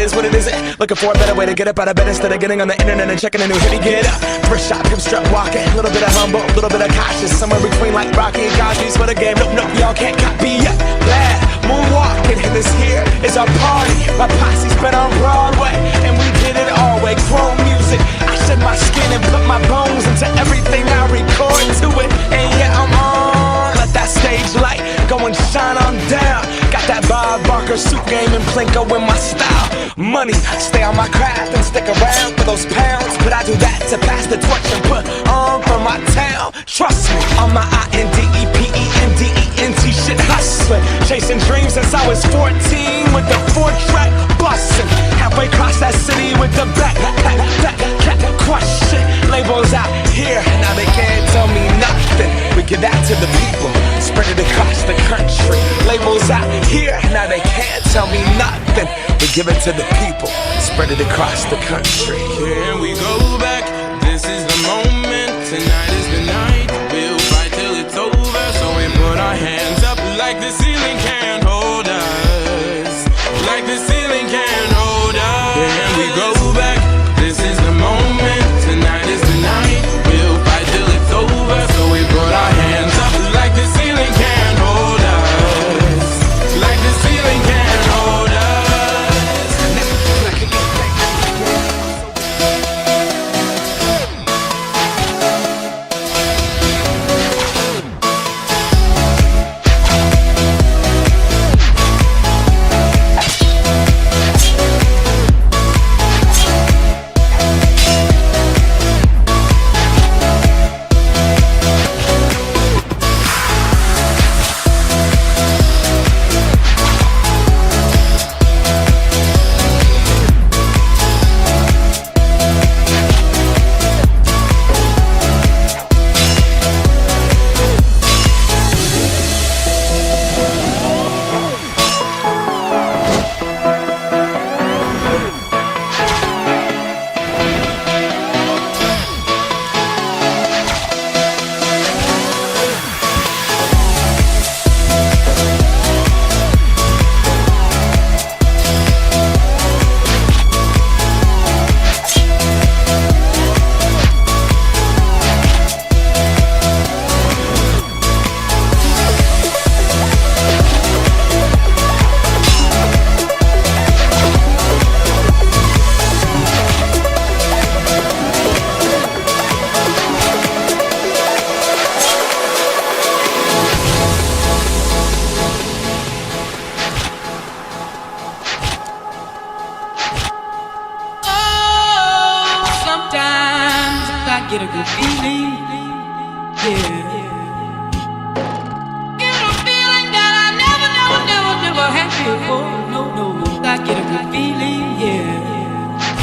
is what it isn't. Looking for a better way to get up out of bed instead of getting on the internet and checking a new hit. Me get up, first shot, come strut walking. A little bit of humble, a little bit of cautious. Somewhere between like Rocky and Cosby's for the game. Nope, nope, y'all can't copy yet. Bad moonwalking, and this here is our party. My posse's been on Broadway, and we did it all way. Chrome music, I shed my skin and put my bones into everything I record to it. And yeah, I'm on. Let that stage light go and shine on down. Got that Bob Barker suit game and Plinko in my style. Money, stay on my craft and stick around for those pounds. But I do that to pass the torch and put on for my town. Trust me, on my INDEPENDENT shit hustling. Chasing dreams since I was 14 with the 4-track bustin'. Halfway across that city with the back question. Labels out here, now they can't tell me nothing. We give that to the people, spread it across the country. Labels out here, now they can't tell me nothing. We give it to the people, spread it across the country. Can we go back? This is the moment, tonight is the night. We'll fight till it's over, so we put our hands up like the ceiling can't hold us. Like the ceiling can't hold us. Can we go back? This is the moment, tonight is the night. We'll fight till it's over, so we put our hands up like the ceiling can't hold us. Like the ceiling can't hold us. Get a good feeling, yeah. Get a feeling that I never had before. No, I get a good feeling, yeah.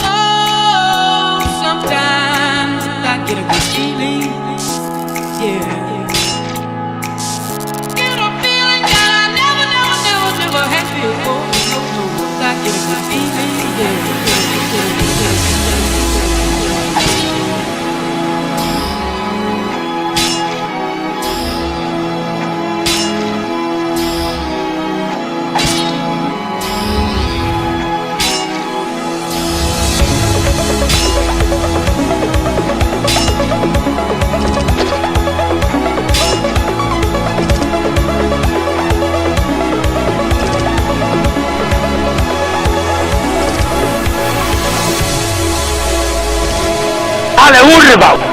Oh, sometimes I get a good feeling, yeah. Get a feeling that I never had before. No, I get a good feeling, yeah. Ale urwał!